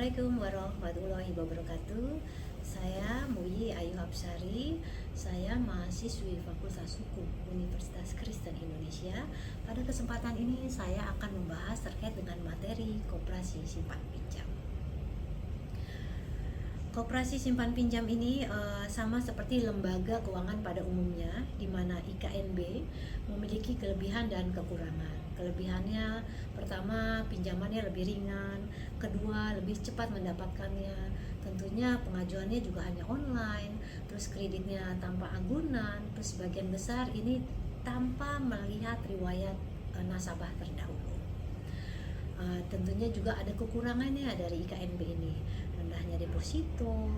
Assalamualaikum warahmatullahi wabarakatuh. Saya Muyi Ayu Hapsari. Saya mahasiswi Fakultas Hukum Universitas Kristen Indonesia. Pada kesempatan ini saya akan membahas terkait dengan materi koperasi simpan pinjam. Koperasi simpan pinjam ini sama seperti lembaga keuangan pada umumnya, di mana IKNB memiliki kelebihan dan kekurangan. Kelebihannya, pertama, pinjamannya lebih ringan, kedua, lebih cepat mendapatkannya, tentunya pengajuannya juga hanya online, terus kreditnya tanpa agunan, terus sebagian besar ini tanpa melihat riwayat nasabah terdahulu. Tentunya juga ada kekurangannya dari IKNB ini, rendahnya deposito,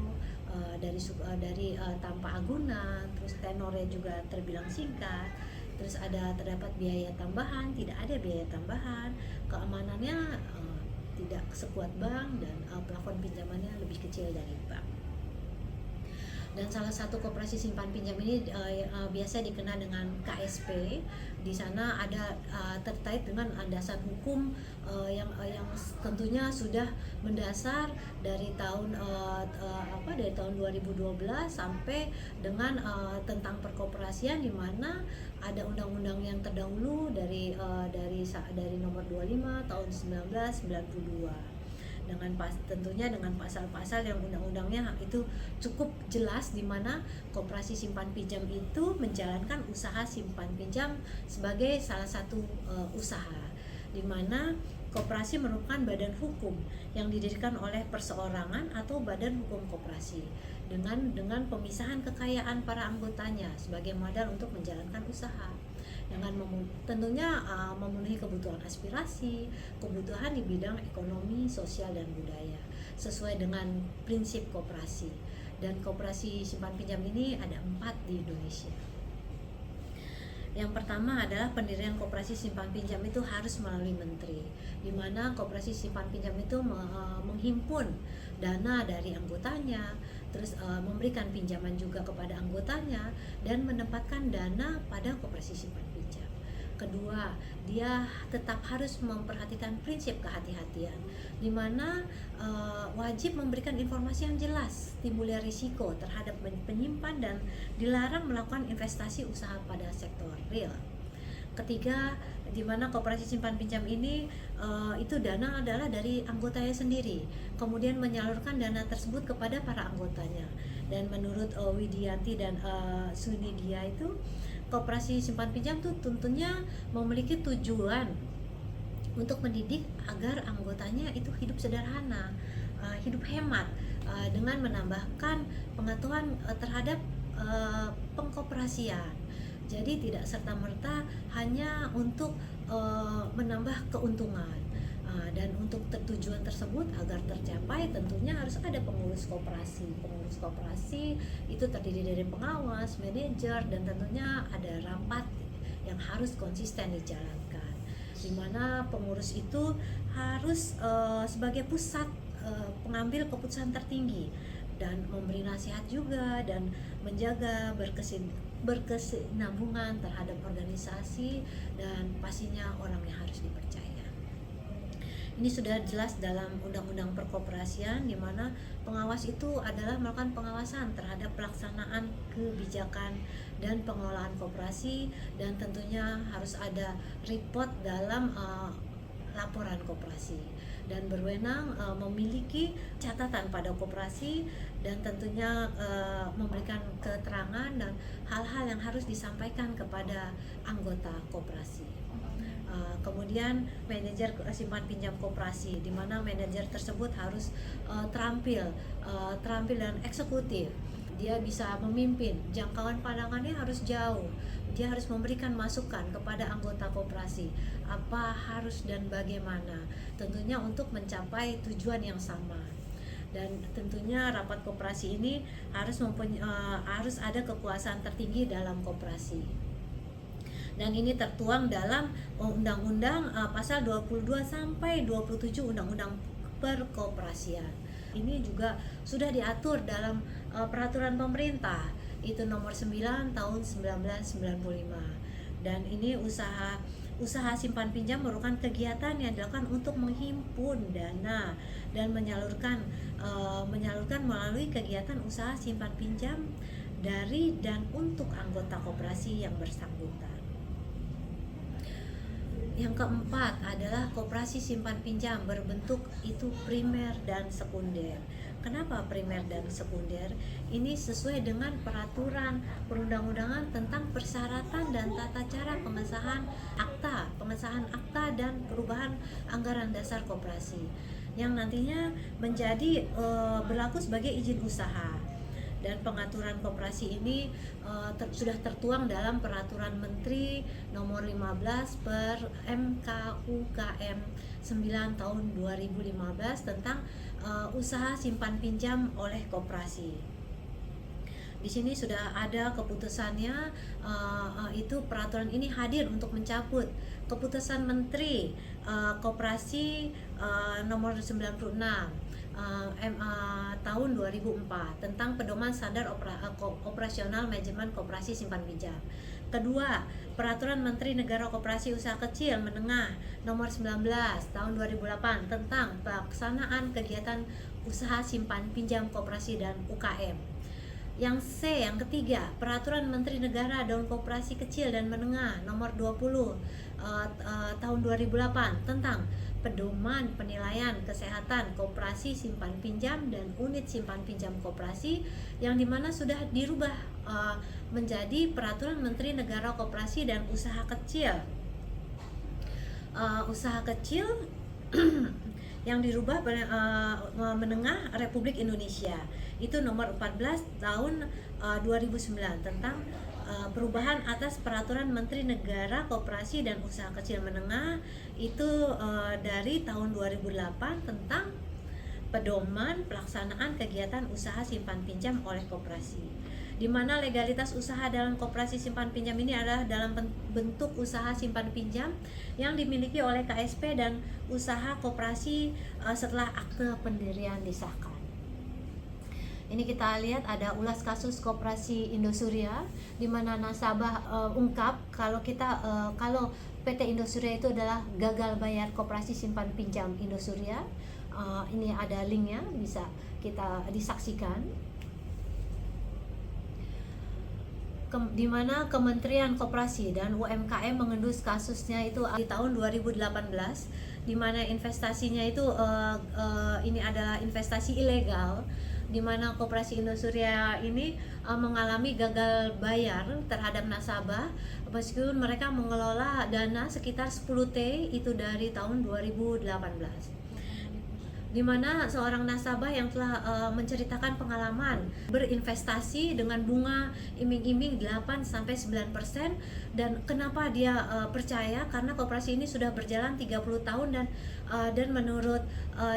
dari tanpa agunan, terus tenornya juga terbilang singkat, terus terdapat biaya tambahan, tidak ada biaya tambahan, keamanannya tidak sekuat bank, dan plafon pinjamannya lebih kecil dari bank. Dan salah satu koperasi simpan pinjam ini biasa dikenal dengan KSP. Di sana ada terkait dengan landasan hukum yang tentunya sudah mendasar dari tahun 2012 sampai dengan tentang perkoperasian, di mana ada undang-undang yang terdahulu dari nomor 25 tahun 1992. Tentunya dengan pasal-pasal yang undang-undangnya itu cukup jelas, di mana koperasi simpan pinjam itu menjalankan usaha simpan pinjam sebagai salah satu usaha, di mana koperasi merupakan badan hukum yang didirikan oleh perseorangan atau badan hukum koperasi dengan pemisahan kekayaan para anggotanya sebagai modal untuk menjalankan usaha, dengan tentunya memenuhi kebutuhan aspirasi, kebutuhan di bidang ekonomi, sosial, dan budaya sesuai dengan prinsip koperasi. Dan koperasi simpan pinjam ini ada 4 di Indonesia. Yang pertama adalah pendirian koperasi simpan pinjam itu harus melalui menteri, di mana koperasi simpan pinjam itu menghimpun dana dari anggotanya, terus memberikan pinjaman juga kepada anggotanya, dan menempatkan dana pada koperasi simpan pinjam. Kedua, dia tetap harus memperhatikan prinsip kehati-hatian, di mana wajib memberikan informasi yang jelas, timbulnya risiko terhadap penyimpan, dan dilarang melakukan investasi usaha pada sektor real. Ketiga, di mana koperasi simpan pinjam ini itu dana adalah dari anggotanya sendiri, kemudian menyalurkan dana tersebut kepada para anggotanya. Dan menurut Widianti dan Sunidia itu, koperasi simpan pinjam itu tentunya memiliki tujuan untuk mendidik agar anggotanya itu hidup sederhana, hidup hemat, dengan menambahkan pengetahuan terhadap pengkoperasian. Jadi tidak serta-merta hanya untuk menambah keuntungan. Dan untuk tujuan tersebut agar tercapai, tentunya harus ada pengurus koperasi. Pengurus koperasi itu terdiri dari pengawas, manajer, dan tentunya ada rapat yang harus konsisten dijalankan, di mana pengurus itu harus sebagai pusat pengambil keputusan tertinggi, dan memberi nasihat juga, dan menjaga berkesinambungan terhadap organisasi, dan pastinya orang yang harus dipercaya. Ini sudah jelas dalam Undang-Undang Perkoperasian, di mana pengawas itu adalah melakukan pengawasan terhadap pelaksanaan kebijakan dan pengelolaan koperasi, dan tentunya harus ada report dalam laporan koperasi, dan berwenang memiliki catatan pada koperasi, dan tentunya memberikan keterangan dan hal-hal yang harus disampaikan kepada anggota koperasi. Kemudian manajer simpan pinjam koperasi, di mana manajer tersebut harus terampil dan eksekutif. Dia bisa memimpin, jangkauan pandangannya harus jauh. Dia harus memberikan masukan kepada anggota koperasi apa harus dan bagaimana, tentunya untuk mencapai tujuan yang sama. Dan tentunya rapat koperasi ini harus ada kekuasaan tertinggi dalam koperasi. Dan ini tertuang dalam Undang-Undang pasal 22 sampai 27 Undang-Undang Perkoperasian. Ini juga sudah diatur dalam peraturan pemerintah itu nomor 9 tahun 1995. Dan ini usaha usaha simpan pinjam merupakan kegiatan yang dilakukan untuk menghimpun dana dan menyalurkan melalui kegiatan usaha simpan pinjam dari dan untuk anggota koperasi yang bersangkutan. Yang keempat adalah koperasi simpan pinjam berbentuk itu primer dan sekunder. Kenapa primer dan sekunder? Ini sesuai dengan peraturan perundang-undangan tentang persyaratan dan tata cara pengesahan akta dan perubahan anggaran dasar koperasi yang nantinya menjadi berlaku sebagai izin usaha. Dan pengaturan koperasi ini sudah tertuang dalam Peraturan Menteri Nomor 15 per MKUKM 9 tahun 2015 tentang usaha simpan pinjam oleh koperasi. Di sini sudah ada keputusannya, itu peraturan ini hadir untuk mencabut keputusan Menteri Koperasi nomor 96 tahun 2004 tentang pedoman standar operasional manajemen koperasi simpan pinjam. Kedua, peraturan Menteri Negara Koperasi Usaha Kecil Menengah nomor 19 tahun 2008 tentang pelaksanaan kegiatan usaha simpan pinjam koperasi dan UKM. Yang ketiga, peraturan Menteri Negara dan Koperasi Kecil dan Menengah nomor 20 tahun 2008 tentang pedoman penilaian kesehatan koperasi simpan pinjam dan unit simpan pinjam koperasi, yang dimana sudah dirubah menjadi peraturan Menteri Negara Koperasi dan Usaha Kecil yang dirubah menengah Republik Indonesia, itu nomor 14 tahun 2009 tentang perubahan atas peraturan Menteri Negara Koperasi dan Usaha Kecil Menengah, itu dari tahun 2008 tentang pedoman pelaksanaan kegiatan usaha simpan pinjam oleh koperasi, di mana legalitas usaha dalam koperasi simpan pinjam ini adalah dalam bentuk usaha simpan pinjam yang dimiliki oleh KSP dan usaha koperasi setelah akte pendirian disahkan. Ini kita lihat ada ulas kasus koperasi Indosuria, di mana nasabah ungkap kalau PT Indosuria itu adalah gagal bayar koperasi simpan pinjam Indosuria. Ini ada linknya, bisa kita disaksikan. Di mana Kementerian Koperasi dan UMKM mengendus kasusnya itu di tahun 2018, di mana investasinya itu ini adalah investasi ilegal, di mana koperasi Indosuria ini mengalami gagal bayar terhadap nasabah meskipun mereka mengelola dana sekitar 10T itu dari tahun 2018, di mana seorang nasabah yang telah menceritakan pengalaman berinvestasi dengan bunga iming-iming 8-9%, dan kenapa dia percaya, karena koperasi ini sudah berjalan 30 tahun dan menurut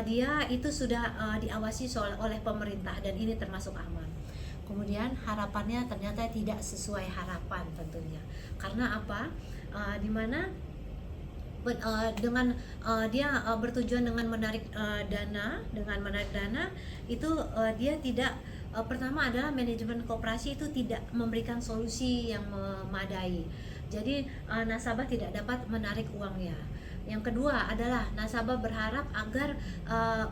dia itu sudah diawasi oleh pemerintah dan ini termasuk aman. Kemudian harapannya ternyata tidak sesuai harapan tentunya. Karena apa? Dimana dengan dia bertujuan dengan menarik dana, itu dia tidak, pertama adalah manajemen koperasi itu tidak memberikan solusi yang memadai, jadi nasabah tidak dapat menarik uangnya. Yang kedua adalah nasabah berharap agar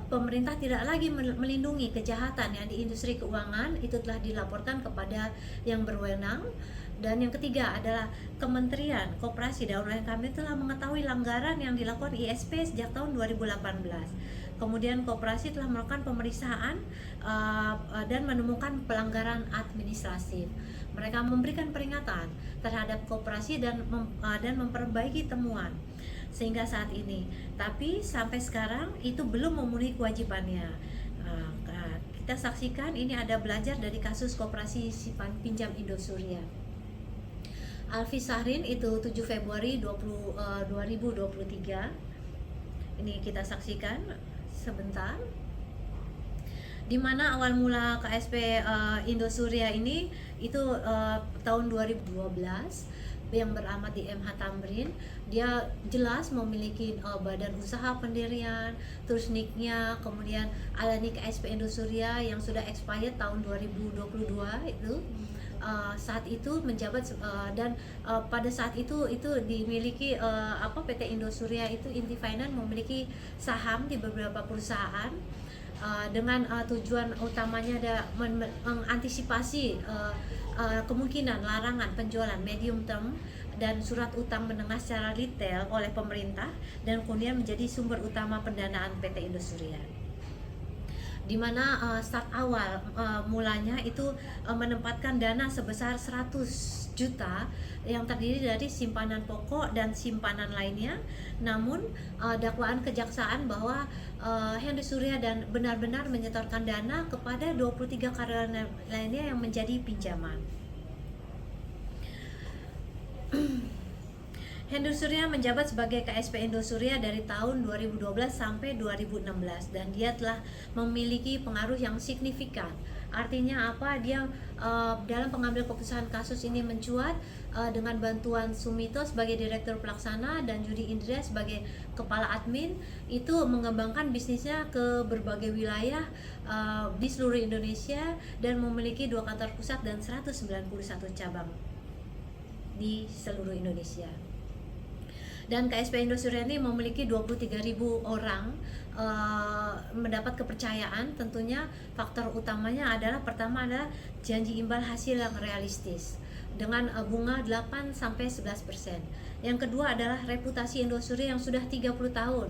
pemerintah tidak lagi melindungi kejahatan yang di industri keuangan itu telah dilaporkan kepada yang berwenang. Dan yang ketiga adalah Kementerian Koperasi dan UMKM telah mengetahui pelanggaran yang dilakukan ISP sejak tahun 2018. Kemudian koperasi telah melakukan pemeriksaan dan menemukan pelanggaran administratif. Mereka memberikan peringatan terhadap koperasi dan memperbaiki temuan sehingga saat ini. Tapi sampai sekarang itu belum memenuhi kewajibannya. Kita saksikan ini ada belajar dari kasus koperasi simpan pinjam Indosuria. Alfi Sahrin itu 7 Februari 2023. Ini kita saksikan sebentar. Di mana awal mula KSP Indosuria ini itu tahun 2012 yang beramat di MH Tamrin. Dia jelas memiliki badan usaha pendirian, terus NIK-nya, kemudian ada NIK KSP Indosuria yang sudah expired tahun 2022 itu. saat itu menjabat dan pada saat itu dimiliki PT Indosuria itu Inti Finance memiliki saham di beberapa perusahaan dengan tujuan utamanya ada mengantisipasi kemungkinan larangan penjualan medium term dan surat utang menengah secara retail oleh pemerintah, dan kemudian menjadi sumber utama pendanaan PT Indosuria, di mana start awal mulanya itu menempatkan dana sebesar 100 juta yang terdiri dari simpanan pokok dan simpanan lainnya. Namun dakwaan kejaksaan bahwa Henry Surya dan benar-benar menyetorkan dana kepada 23 karyawan lainnya yang menjadi pinjaman. Henry Surya menjabat sebagai KSP Indosuria dari tahun 2012 sampai 2016, dan dia telah memiliki pengaruh yang signifikan. Artinya apa? Dia dalam pengambil keputusan kasus ini mencuat dengan bantuan Sumito sebagai direktur pelaksana dan Judi Indra sebagai kepala admin, itu mengembangkan bisnisnya ke berbagai wilayah di seluruh Indonesia dan memiliki 2 kantor pusat dan 191 cabang di seluruh Indonesia. Dan KSP Indosuria ini memiliki 23.000 orang mendapat kepercayaan. Tentunya faktor utamanya adalah, pertama adalah janji imbal hasil yang realistis dengan bunga 8-11%. Yang kedua adalah reputasi Indosuria yang sudah 30 tahun.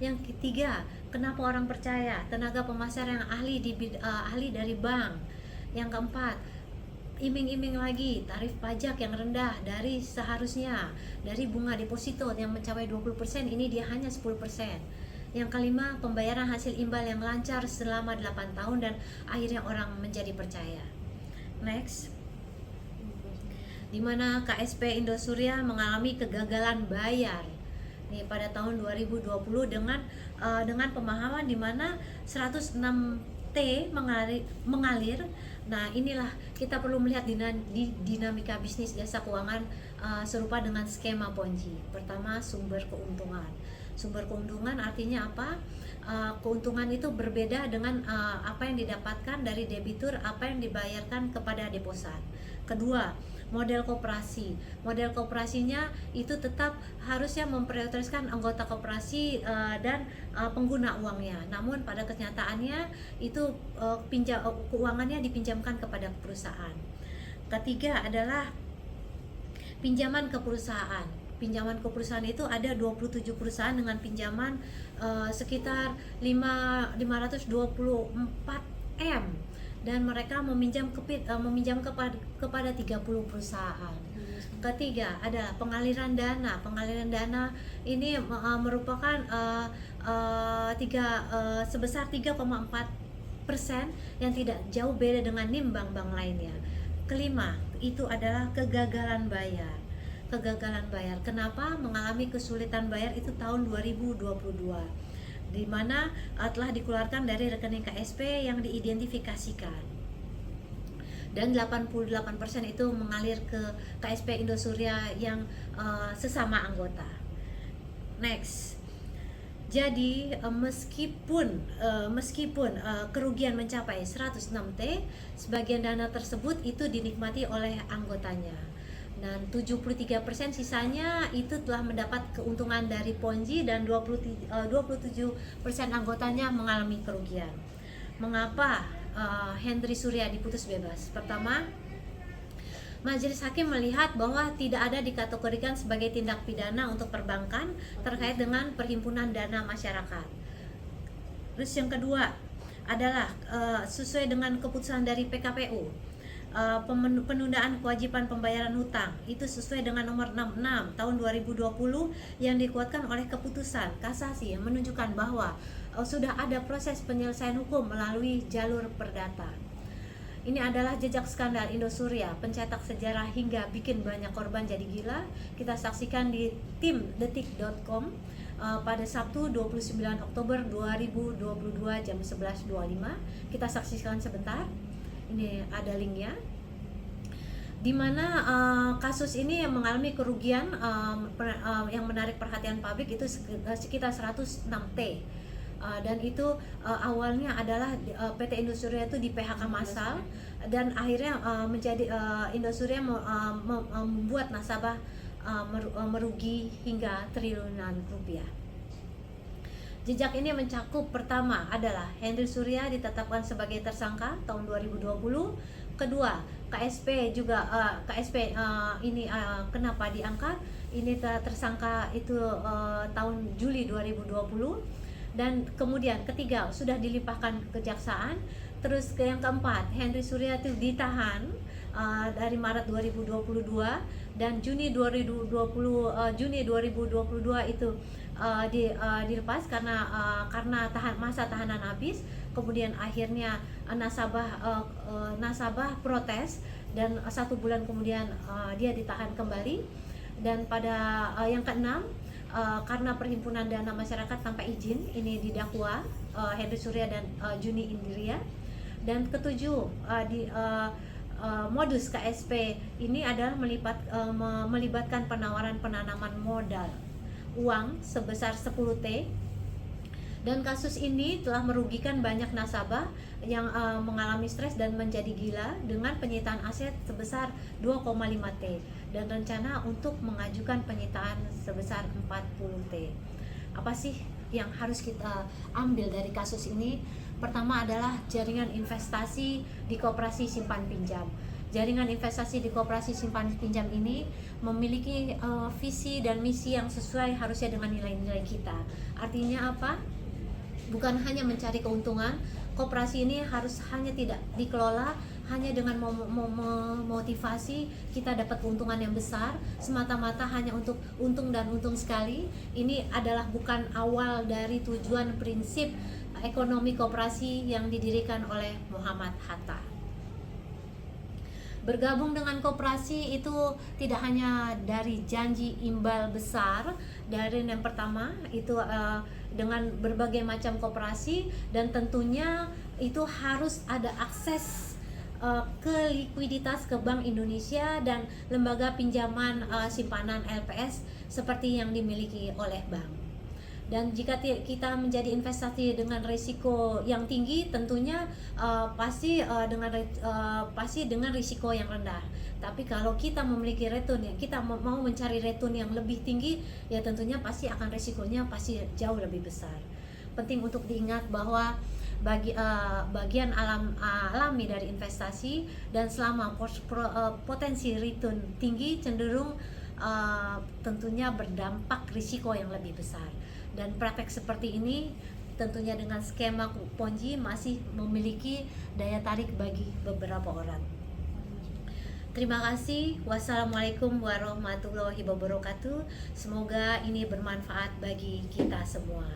Yang ketiga, kenapa orang percaya? Tenaga pemasar yang ahli dari bank. Yang keempat, iming-iming lagi tarif pajak yang rendah dari seharusnya, dari bunga deposito yang mencapai 20%, ini dia hanya 10%. Yang kelima, pembayaran hasil imbal yang lancar selama 8 tahun dan akhirnya orang menjadi percaya. Next, di mana KSP Indosuria mengalami kegagalan bayar nih pada tahun 2020 dengan pemahaman di mana 106 T mengalir. Nah, inilah kita perlu melihat dinamika bisnis jasa keuangan serupa dengan skema Ponzi. Pertama, sumber keuntungan. Sumber keuntungan artinya apa? Keuntungan itu berbeda dengan apa yang didapatkan dari debitur, apa yang dibayarkan kepada deposan. Kedua, model koperasi. Model koperasinya itu tetap harusnya memprioritaskan anggota koperasi dan pengguna uangnya. Namun pada kenyataannya itu keuangannya dipinjamkan kepada perusahaan. Ketiga adalah pinjaman ke perusahaan. Pinjaman ke perusahaan itu ada 27 perusahaan dengan pinjaman sekitar 524 M, dan mereka meminjam kepada 30 perusahaan. Ketiga ada pengaliran dana. Pengaliran dana ini merupakan sebesar 3,4% yang tidak jauh beda dengan NIM bank-bank lainnya. Kelima, itu adalah kegagalan bayar. Kenapa mengalami kesulitan bayar itu tahun 2022, di mana telah dikeluarkan dari rekening KSP yang diidentifikasikan, dan 88% itu mengalir ke KSP Indosuria yang sesama anggota. Next, jadi meskipun kerugian mencapai 106 T, sebagian dana tersebut itu dinikmati oleh anggotanya, dan 73% sisanya itu telah mendapat keuntungan dari Ponzi, dan 27% anggotanya mengalami kerugian. Mengapa Henry Surya diputus bebas? Pertama, majelis hakim melihat bahwa tidak ada dikategorikan sebagai tindak pidana untuk perbankan terkait dengan perhimpunan dana masyarakat. Terus yang kedua adalah sesuai dengan keputusan dari PKPU, penundaan kewajiban pembayaran hutang itu sesuai dengan nomor 66 tahun 2020 yang dikuatkan oleh keputusan kasasi yang menunjukkan bahwa sudah ada proses penyelesaian hukum melalui jalur perdata. Ini adalah jejak skandal Indosuria, pencetak sejarah hingga bikin banyak korban jadi gila. Kita saksikan di timdetik.com pada Sabtu 29 Oktober 2022 jam 11.25. Kita saksikan sebentar. Ini ada linknya, di mana kasus ini yang mengalami kerugian yang menarik perhatian publik itu sekitar 106 T. Dan itu awalnya adalah PT Indosuria itu di PHK massal, dan akhirnya menjadi Indosuria membuat nasabah merugi hingga triliunan rupiah. Jejak ini mencakup pertama adalah Henry Surya ditetapkan sebagai tersangka tahun 2020. Kedua, KSP juga ini kenapa diangkat? Ini tersangka itu tahun Juli 2020. Dan kemudian ketiga sudah dilimpahkan kejaksaan. Terus yang keempat, Henry Surya itu ditahan dari Maret 2022, dan Juni 2022 itu dilepas karena masa tahanan habis. Kemudian akhirnya nasabah protes, dan 1 bulan kemudian dia ditahan kembali. Dan pada yang keenam, karena perhimpunan dana masyarakat tanpa izin, ini didakwa Henry Surya dan Juni Indria. Dan ketujuh, modus KSP ini adalah melibatkan penawaran penanaman modal uang sebesar 10T, dan kasus ini telah merugikan banyak nasabah yang mengalami stres dan menjadi gila dengan penyitaan aset sebesar 2,5T, dan rencana untuk mengajukan penyitaan sebesar 40T. Apa sih yang harus kita ambil dari kasus ini? Pertama adalah jaringan investasi di koperasi simpan pinjam. Jaringan investasi di koperasi simpan pinjam ini memiliki visi dan misi yang sesuai harusnya dengan nilai-nilai kita. Artinya apa? Bukan hanya mencari keuntungan. Koperasi ini harus hanya tidak dikelola hanya dengan memotivasi kita dapat keuntungan yang besar, semata-mata hanya untuk untung dan untung sekali. Ini adalah bukan awal dari tujuan prinsip ekonomi koperasi yang didirikan oleh Muhammad Hatta. Bergabung dengan koperasi itu tidak hanya dari janji imbal besar, dari yang pertama itu dengan berbagai macam koperasi, dan tentunya itu harus ada akses ke likuiditas ke Bank Indonesia dan lembaga pinjaman simpanan LPS seperti yang dimiliki oleh bank. Dan jika kita menjadi investasi dengan risiko yang tinggi, tentunya pasti dengan risiko yang rendah. Tapi kalau kita memiliki return, ya kita mau mencari return yang lebih tinggi, ya tentunya pasti akan risikonya pasti jauh lebih besar. Penting untuk diingat bahwa bagian alami dari investasi, dan selama potensi return tinggi, cenderung tentunya berdampak risiko yang lebih besar. Dan praktek seperti ini tentunya dengan skema Ponzi masih memiliki daya tarik bagi beberapa orang. Terima kasih. Wassalamualaikum warahmatullahi wabarakatuh. Semoga ini bermanfaat bagi kita semua.